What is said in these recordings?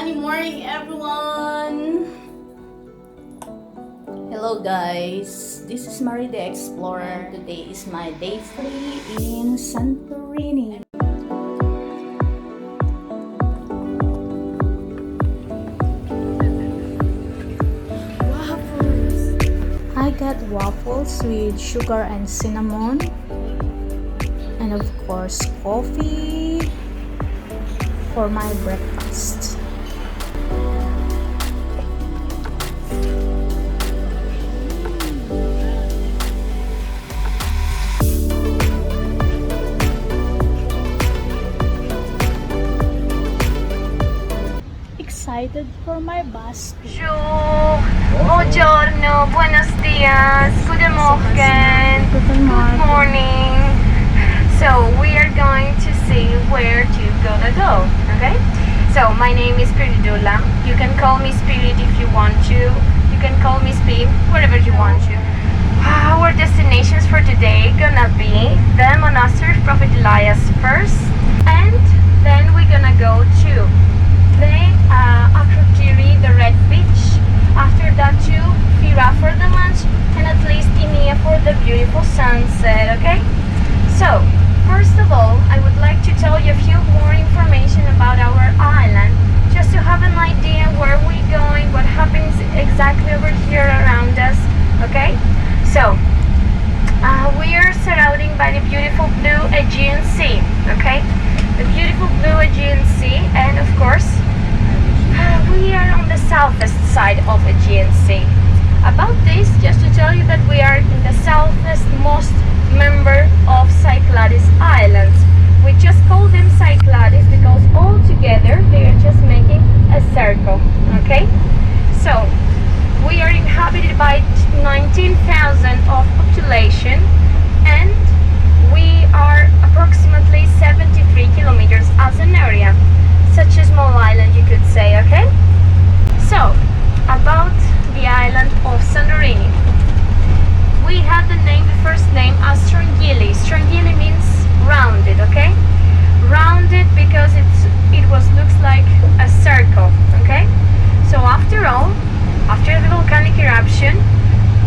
sunny morning, everyone! Hello guys, this is Marie the Explorer. Today is my day 3 in Santorini. Waffles! I got waffles with sugar and cinnamon, and of course coffee for my breakfast. Excited for my bus. Bonjour, buongiorno, buenos dias, guten Morgen, good morning. So we are going to see where to go, okay? So my name is Spiritula. You can call me Spirit if you want to. You can call me Speed, wherever you want to. Our destinations for today gonna be the Monastery of Prophet Elias first, and then we're gonna go to the Acrotiri, the Red Beach. After that to Fira for the lunch, and at least ELIAS for the beautiful sunset, okay? So, first of all, I would like to tell you a few more information about our island, just to have an idea where we're going, what happens exactly over here around us, okay? So, we are surrounded by the beautiful blue Aegean Sea, okay? The beautiful blue Aegean Sea, and of course, we are on the southwest side of Aegean Sea. About this, just to tell you that we are in the southwestmost member of Cyclades Islands. We just call them Cyclades because all together they are just making a circle, okay? So, we are inhabited by 19,000 of population, and we are approximately 73 kilometers as an area. Such a small island, you could say, okay? So, about the island of Santorini. We had the first name as Strongili. Strongili means rounded, okay? Rounded because it looks like a circle, okay? So after all, after the volcanic eruption,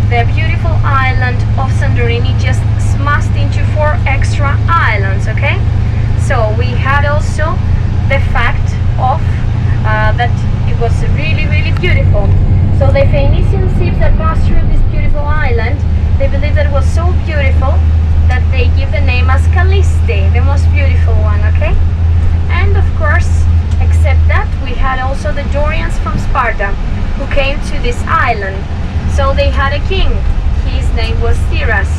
the beautiful island of Santorini just smashed into 4 extra islands, okay? So we had also the fact of that it was really, really beautiful. So the Phoenician ships that passed through this beautiful island, they believe that it was so beautiful that they give the name as Calliste, the most beautiful one, okay? And of course, except that, we had also the Dorians from Sparta who came to this island. So they had a king. His name was Pyrgos.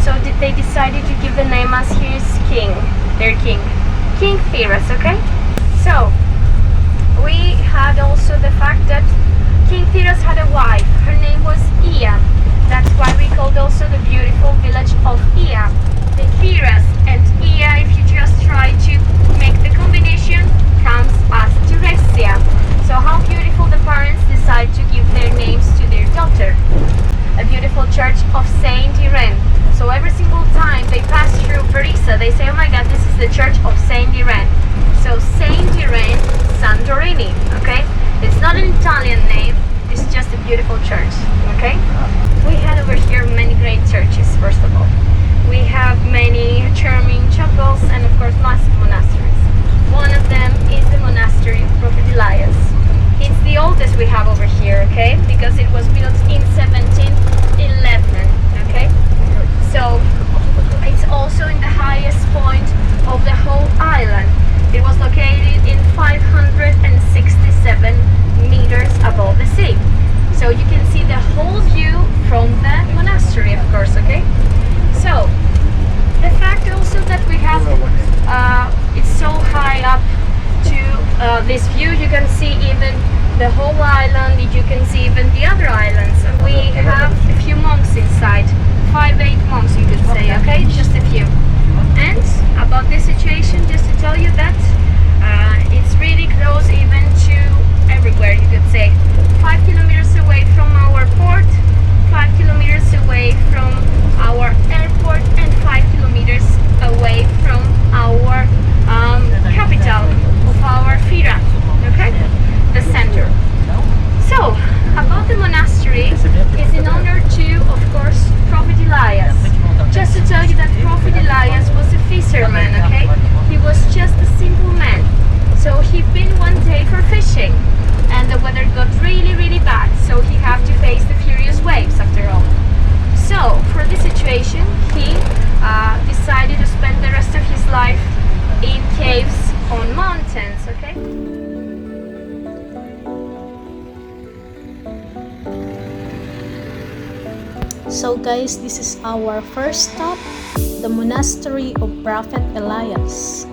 So they decided to give the name as his king, their king. King Pyrgos, okay? So, we had also the fact that King Pyrgos had a wife. Her name was Ia. That's why we called also the beautiful village of Ia. The Pyrgos and Ia, if you just try to make the combination, comes as Teresia. So how beautiful the parents decide to give their names to their daughter. A beautiful church of Saint Irene. So every single time they pass through Pyrgos, they say, oh my god, this is the church of Saint Irene. So Saint Irene Santorini, okay? It's not an Italian name, it's just a beautiful church, okay? We had over here many great churches, first of all. We have many charming chapels and of course massive monasteries. One of them is the Monastery of Prophet Elias. It's the oldest we have over here, okay? Because it was built in 1711, okay? So it's also in the highest point of the whole island. It was located in 567 meters above the sea. So you can see the whole view from the monastery, of course, okay? So, the fact also that we have, it's so high up to this view, you can see even the whole island, you can see even the other islands. And we have a few monks inside, 5-8 monks you could say, okay? Just a few. And about this situation, just to tell you that it's really close even to everywhere, you could say. 5 kilometers away from our port, 5 kilometers away from our airport, and 5 kilometers away from our capital of our Fira, okay? The have to face the furious waves after all. So, for this situation, he decided to spend the rest of his life in caves on mountains, okay? So guys, this is our first stop, the Monastery of Prophet Elias.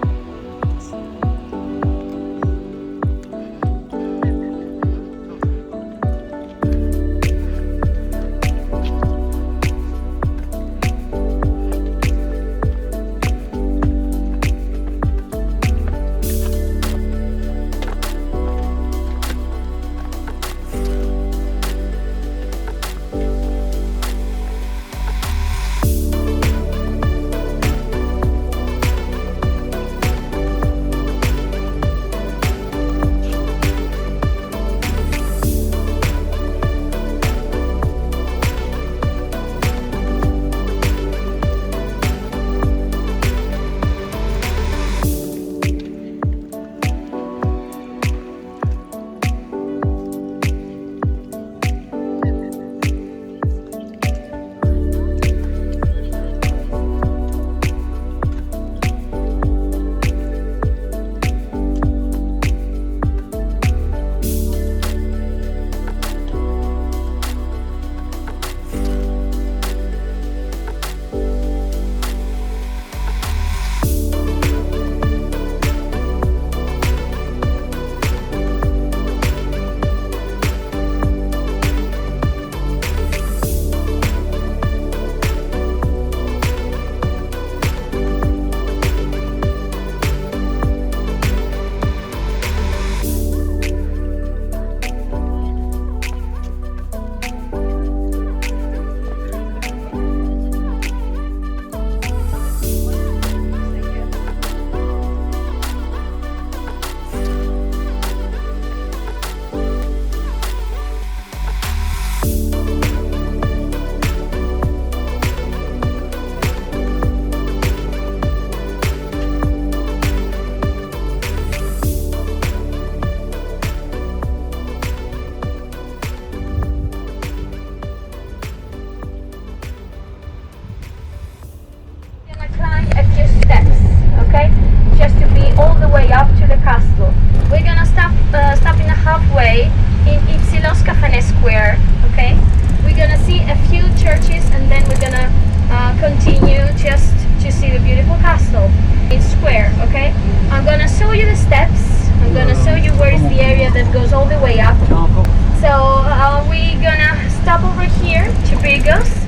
All the way up to the castle. We're gonna stop in a halfway in Ypsilos Cafane Square, okay? We're gonna see a few churches and then we're gonna continue just to see the beautiful castle in square, okay? I'm gonna show you the steps. I'm gonna show you where is the area that goes all the way up. So we're gonna stop over here to Pyrgos.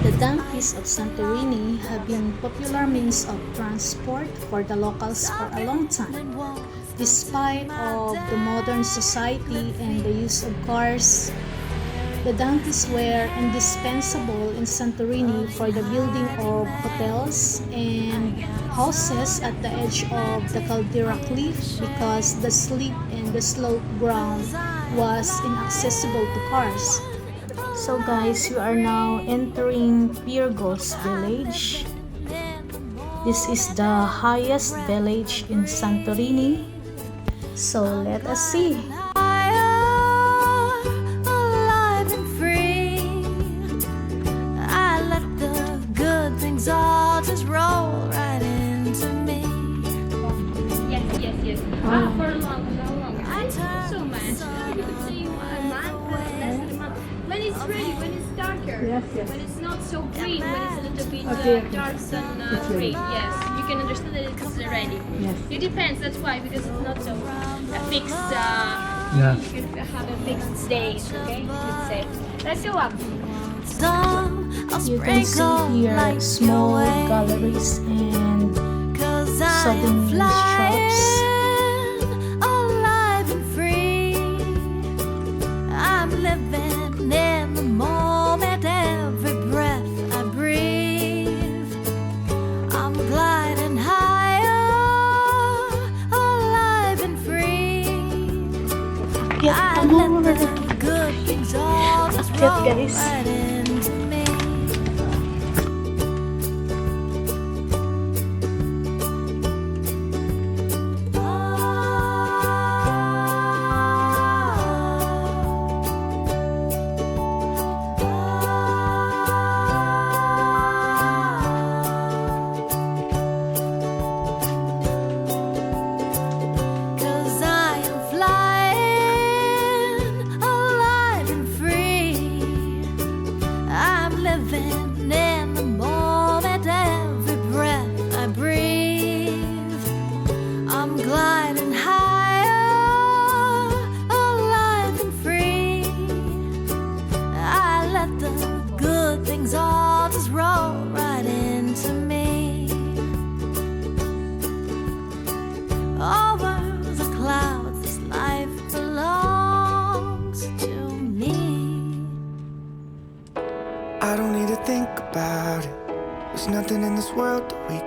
The donkeys of Santorini have been popular means of transport for the locals for a long time. Despite of the modern society and the use of cars, the donkeys were indispensable in Santorini for the building of hotels and houses at the edge of the caldera cliff because the steep and the slope ground was inaccessible to cars. So guys, we are now entering Pyrgos Village. This is the highest village in Santorini. So let us see. Alive and free, I let the good things all just roll right into me. Yes. For a long. Thank you so much. You could see a month, less than a month. When it's ready, when it's darker, when it's not so green, when it's a little bit dark than green. Yes, you can understand that it's ready. Yes. It depends. That's why, because it's not so a fixed. You could have a fixed date. Okay, let's say. Let's go up. You can see here small galleries and souvenir shops. Alive and free, I'm living in the moment, every breath I breathe. I'm gliding higher, alive and free. I let the good things all just roll right into me. Oh,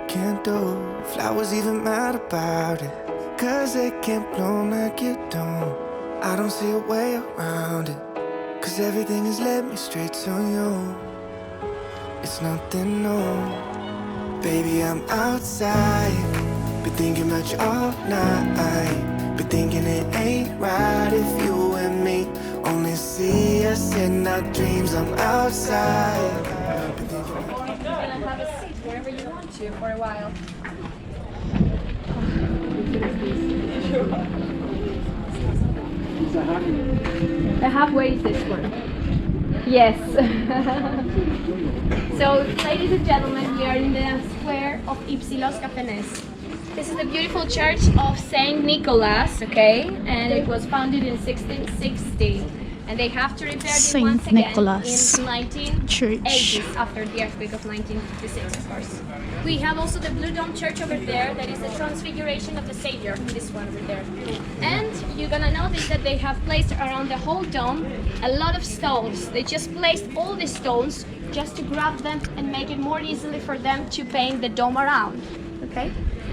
can't do. Flowers even mad about it, 'cause they can't bloom like you don't. I don't see a way around it, 'cause everything has led me straight to you. It's nothing new. Baby, I'm outside, been thinking about you all night. Been thinking it ain't right if you and me only see us in our dreams. I'm outside. Have a seat wherever you want to for a while. The halfway is this one. Yes. So, ladies and gentlemen, we are in the square of Ypsilos Cafenes. This is the beautiful church of Saint Nicholas, okay? And it was founded in 1660. And they have to repair it Saint once again Nicholas in 1980s Church. after the earthquake of 1956, of course. We have also the Blue Dome Church over there, that is the Transfiguration of the Savior, this one over there. And you're gonna notice that they have placed around the whole dome a lot of stones. They just placed all the stones just to grab them and make it more easily for them to paint the dome around, okay?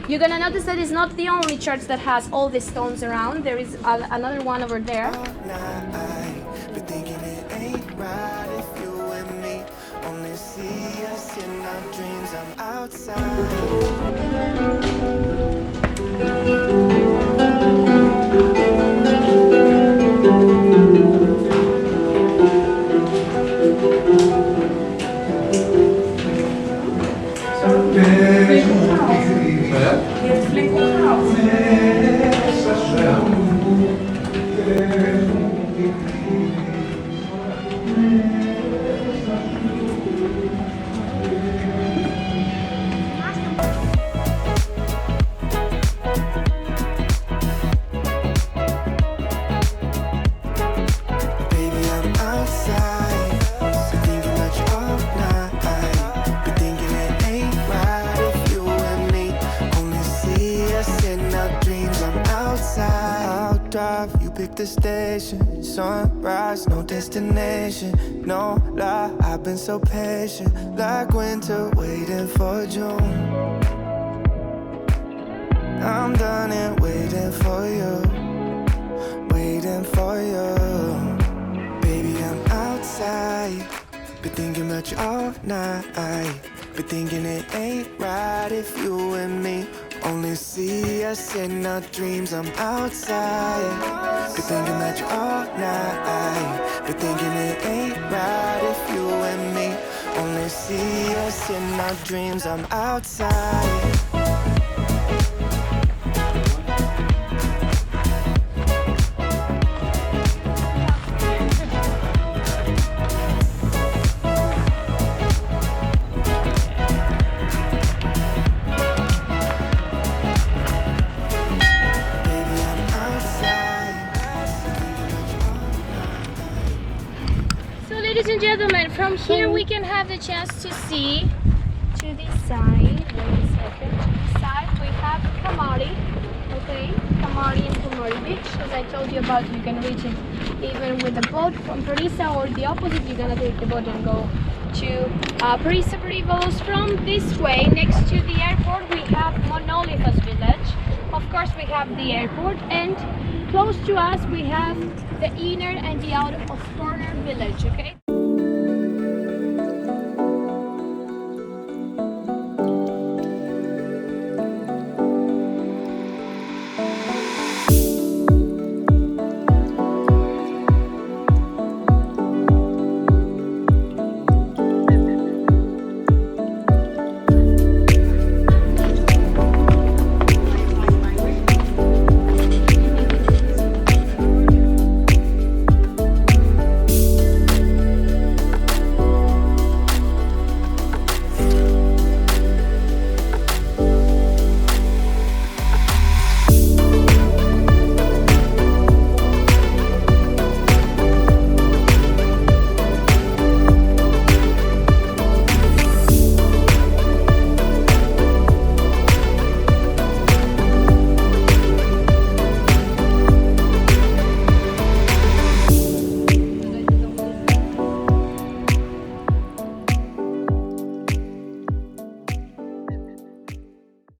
You're gonna notice that it's not the only church that has all the stones around. There is another one over there. Been thinking it ain't right if you and me only see us in our dreams. I'm outside. Pick the station, sunrise, no destination, no lie. I've been so patient, like winter waiting for June. I'm done and waiting for you, waiting for you. Baby, I'm outside, been thinking about you all night. Been thinking it ain't right if you and me only see us in our dreams. I'm outside, been thinking about you all night. Been thinking it ain't right if you and me only see us in our dreams. I'm outside. Ladies and gentlemen, from here we can have the chance to see to this side. Wait a second. To this side we have Kamari. Okay, Kamari and Kamari Beach. As I told you about, you can reach it even with a boat from Parisa, or the opposite. You're gonna take the boat and go to Parisa Pyrgos. From this way, next to the airport, we have Pyrgos Village. Of course, we have the airport, and close to us we have the inner and the outer of corner village. Okay.